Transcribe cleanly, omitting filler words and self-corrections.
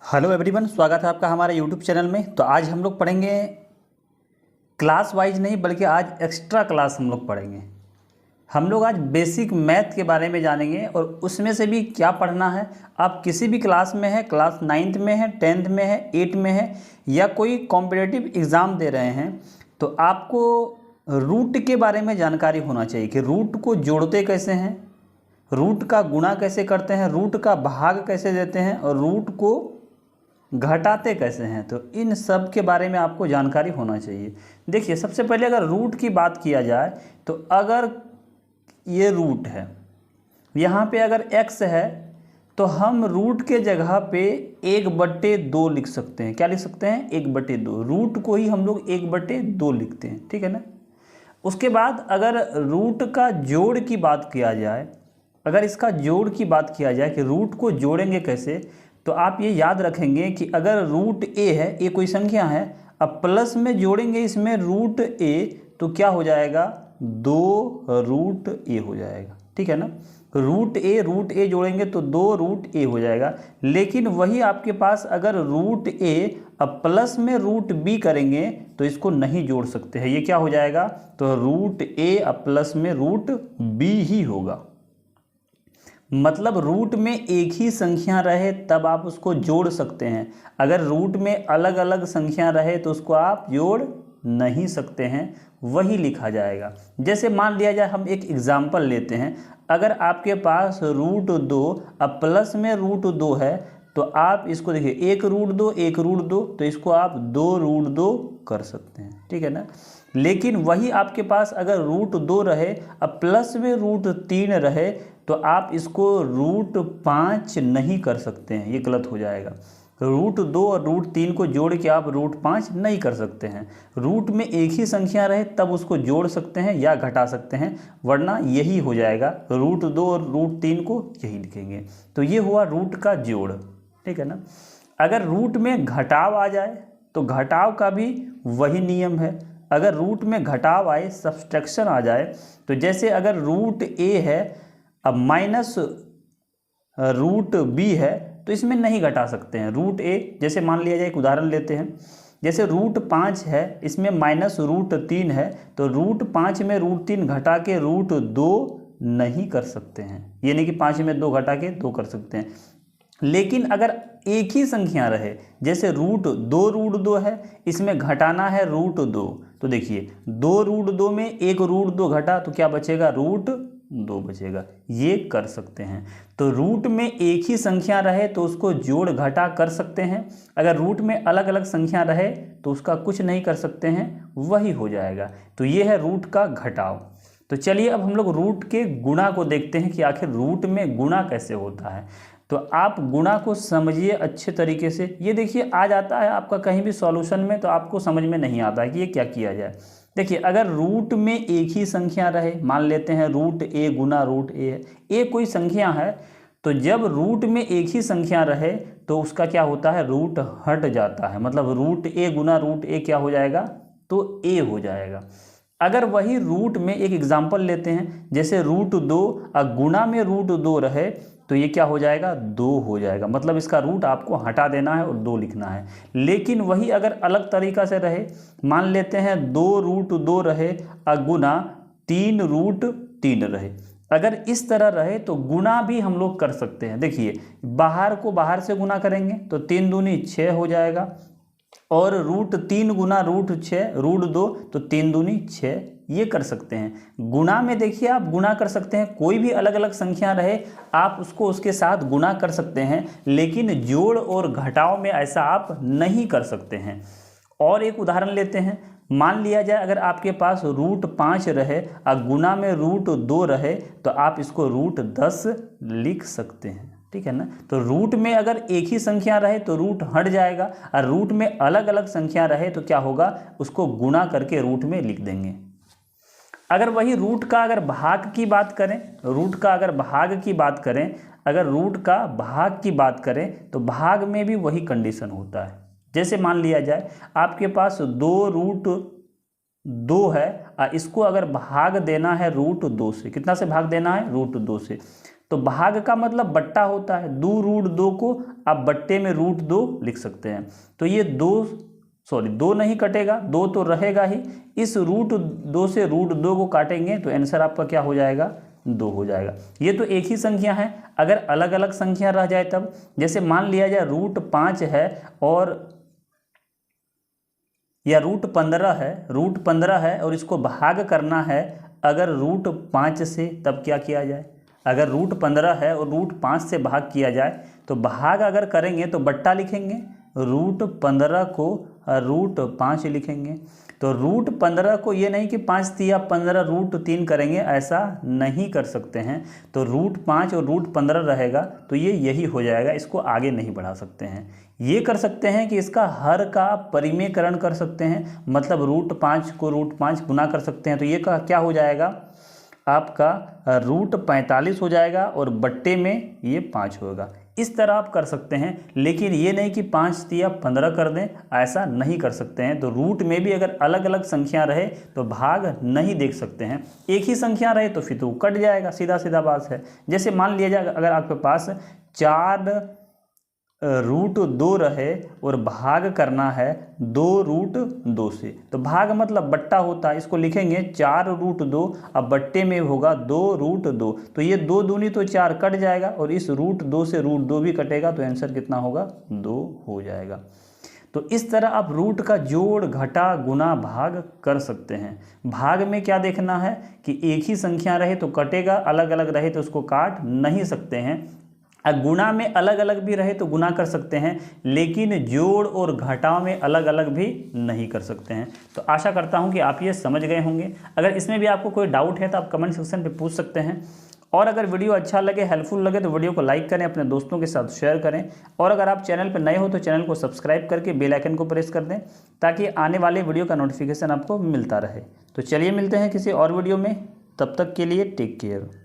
Hello everyone, स्वागत है आपका हमारे यूट्यूब चैनल में। तो आज हम लोग पढ़ेंगे क्लास वाइज नहीं बल्कि आज एक्स्ट्रा क्लास हम लोग पढ़ेंगे। हम लोग आज बेसिक मैथ के बारे में जानेंगे और उसमें से भी क्या पढ़ना है। आप किसी भी क्लास में है, क्लास 9th में है, 10th में है, 8 में है या कोई कॉम्पिटिटिव एग्ज़ाम दे रहे हैं तो आपको रूट के बारे में जानकारी होना चाहिए कि रूट को जोड़ते कैसे हैं, रूट का गुणा कैसे करते हैं, रूट का भाग कैसे देते हैं और रूट को घटाते कैसे हैं। तो इन सब के बारे में आपको जानकारी होना चाहिए। देखिए, सबसे पहले अगर रूट की बात किया जाए तो अगर ये रूट है, यहाँ पे अगर x है तो हम रूट के जगह पे 1/2 लिख सकते हैं। क्या लिख सकते हैं? 1/2। रूट को ही हम लोग 1/2 लिखते हैं, ठीक है ना। उसके बाद अगर रूट का जोड़ की बात किया जाए, अगर इसका जोड़ की बात किया जाए कि रूट को जोड़ेंगे कैसे, तो आप ये याद रखेंगे कि अगर रूट ए है, ए कोई संख्या है, अब प्लस में जोड़ेंगे इसमें रूट ए तो क्या हो जाएगा? 2 रूट ए हो जाएगा, ठीक है ना। रूट ए जोड़ेंगे तो 2 रूट ए हो जाएगा। लेकिन वही आपके पास अगर रूट ए अब प्लस में रूट बी करेंगे तो इसको नहीं जोड़ सकते हैं। ये क्या हो जाएगा? तो रूट ए अब प्लस में रूट बी ही होगा। मतलब रूट में एक ही संख्या रहे तब आप उसको जोड़ सकते हैं। अगर रूट में अलग अलग संख्या रहे तो उसको आप जोड़ नहीं सकते हैं, वही लिखा जाएगा। जैसे मान लिया जाए, हम एक एग्जाम्पल लेते हैं। अगर आपके पास रूट 2 अब प्लस में रूट 2 है तो आप इसको देखिए, 1 रूट 2 1 रूट 2, तो इसको आप 2 रूट 2 कर सकते हैं, ठीक है ना। लेकिन वही आपके पास अगर रूट 2 रहे अब प्लस में रूट 3 रहे तो आप इसको रूट 5 नहीं कर सकते हैं, ये गलत हो जाएगा। रूट 2 और रूट 3 को जोड़ के आप रूट 5 नहीं कर सकते हैं। रूट में एक ही संख्या रहे तब उसको जोड़ सकते हैं या घटा सकते हैं, वरना यही हो जाएगा। रूट 2 और रूट 3 को यही लिखेंगे। तो ये हुआ रूट का जोड़, ठीक है ना। अगर रूट में घटाव आ जाए तो घटाव का भी वही नियम है। अगर रूट में घटाव आए, सब्सट्रैक्शन आ जाए, तो जैसे अगर रूट ए है अब माइनस रूट बी है तो इसमें नहीं घटा सकते हैं। रूट ए, जैसे मान लिया जाए, एक उदाहरण लेते हैं। जैसे रूट 5 है, इसमें माइनस रूट 3 है, तो रूट 5 में रूट 3 घटा के रूट 2 नहीं कर सकते हैं। ये नहीं कि 5 में 2 घटा के 2 कर सकते हैं। लेकिन अगर एक ही संख्या रहे, जैसे रूट 2 है, इसमें घटाना है रूट 2, तो देखिए 2 रूट 2 में 1 रूट 2 घटा तो क्या बचेगा? रूट 2 बचेगा। ये कर सकते हैं। तो रूट में एक ही संख्या रहे तो उसको जोड़ घटा कर सकते हैं। अगर रूट में अलग अलग संख्या रहे तो उसका कुछ नहीं कर सकते हैं, वही हो जाएगा। तो ये है रूट का घटाव। तो चलिए अब हम लोग रूट के गुणा को देखते हैं कि आखिर रूट में गुणा कैसे होता है। तो आप गुणा को समझिए अच्छे तरीके से। ये देखिए, आ जाता है आपका कहीं भी सॉल्यूशन में तो आपको समझ में नहीं आता है कि ये क्या किया जाए। देखिए, अगर रूट में एक ही संख्या रहे, मान लेते हैं रूट ए गुना रूट ए है, ए कोई संख्या है, तो जब रूट में एक ही संख्या रहे तो उसका क्या होता है? रूट हट जाता है। मतलब रूट ए गुना रूट ए क्या हो जाएगा? तो ए हो जाएगा। अगर वही रूट में एक एग्जाम्पल लेते हैं, जैसे रूट 2 और गुना में रूट 2 रहे तो ये क्या हो जाएगा? 2 हो जाएगा। मतलब इसका रूट आपको हटा देना है और 2 लिखना है। लेकिन वही अगर अलग तरीका से रहे, मान लेते हैं 2 रूट 2 रहे और गुना 3 रूट 3 रहे। अगर इस तरह रहे तो गुना भी हम लोग कर सकते हैं। देखिए, बाहर को बाहर से गुना करेंगे तो 3 दूनी 6 हो जाएगा, और रूट 3 गुना रूट 6 रूट 2 तो 3 दूनी 6, ये कर सकते हैं। गुणा में देखिए, आप गुणा कर सकते हैं, कोई भी अलग अलग संख्या रहे आप उसको उसके साथ गुणा कर सकते हैं। लेकिन जोड़ और घटाव में ऐसा आप नहीं कर सकते हैं। और एक उदाहरण लेते हैं। मान लिया जाए अगर आपके पास रूट 5 रहे और गुणा में रूट 2 रहे तो आप इसको रूट 10 लिख सकते हैं, ठीक है ना। तो रूट में अगर एक ही संख्या रहे तो रूट हट जाएगा, और रूट में अलग अलग संख्या रहे तो क्या होगा? उसको गुणा करके रूट में लिख देंगे। अगर वही रूट का अगर भाग की बात करें, रूट का अगर भाग की बात करें, अगर रूट का भाग की बात करें तो भाग में भी वही कंडीशन होता है। जैसे मान लिया जाए आपके पास 2 रूट 2 है और इसको अगर भाग देना है रूट 2 से, कितना से भाग देना है? रूट 2 से। तो भाग का मतलब बट्टा होता है, 2√2 को आप बट्टे में √2 लिख सकते हैं। तो ये 2 नहीं कटेगा, 2 तो रहेगा ही, इस √2 से √2 को काटेंगे तो आंसर आपका क्या हो जाएगा, 2 हो जाएगा। ये तो एक ही संख्या है, अगर अलग अलग संख्या रह जाए तब, जैसे मान लिया जाए √5 है और या √15 है और इसको भाग करना है अगर √5 से, तब क्या किया जाए, अगर √15 है और √5 से भाग किया जाए तो भाग अगर करेंगे तो बट्टा लिखेंगे, √15 को √5 लिखेंगे। तो √15 को ये नहीं कि 5 तिया 15 √3 करेंगे, ऐसा नहीं कर सकते हैं। तो √5 और √15 रहेगा तो ये यही हो जाएगा, इसको आगे नहीं बढ़ा सकते हैं। ये कर सकते हैं कि इसका हर का परिमेयकरण कर सकते हैं, मतलब √5 को √5 गुना कर सकते हैं, तो ये का क्या हो जाएगा आपका √45 हो जाएगा और बट्टे में ये 5 होगा। इस तरह आप कर सकते हैं, लेकिन ये नहीं कि 5 तिया 15 कर दें, ऐसा नहीं कर सकते हैं। तो रूट में भी अगर अलग अलग संख्या रहे तो भाग नहीं देख सकते हैं, एक ही संख्या रहे तो फिर तो कट जाएगा, सीधा सीधा बात है। जैसे मान लिया जाए अगर आपके पास 4√2 रहे और भाग करना है 2√2 से, तो भाग मतलब बट्टा होता है, इसको लिखेंगे 4√2, अब बट्टे में होगा 2√2, तो ये 2 दूनी तो 4 कट जाएगा और इस √2 से √2 भी कटेगा, तो आंसर कितना होगा, 2 हो जाएगा। तो इस तरह आप रूट का जोड़, घटा, गुना, भाग कर सकते हैं। भाग में क्या देखना है कि एक ही संख्या रहे तो कटेगा, अलग अलग रहे तो उसको काट नहीं सकते हैं। गुणा में अलग अलग भी रहे तो गुना कर सकते हैं, लेकिन जोड़ और घटाव में अलग अलग भी नहीं कर सकते हैं। तो आशा करता हूं कि आप ये समझ गए होंगे। अगर इसमें भी आपको कोई डाउट है तो आप कमेंट सेक्शन पे पूछ सकते हैं। और अगर वीडियो अच्छा लगे, हेल्पफुल लगे, तो वीडियो को लाइक करें, अपने दोस्तों के साथ शेयर करें। और अगर आप चैनल पर नए हो तो चैनल को सब्सक्राइब करके बेल आइकन को प्रेस कर दें, ताकि आने वाले वीडियो का नोटिफिकेशन आपको मिलता रहे। तो चलिए मिलते हैं किसी और वीडियो में, तब तक के लिए टेक केयर।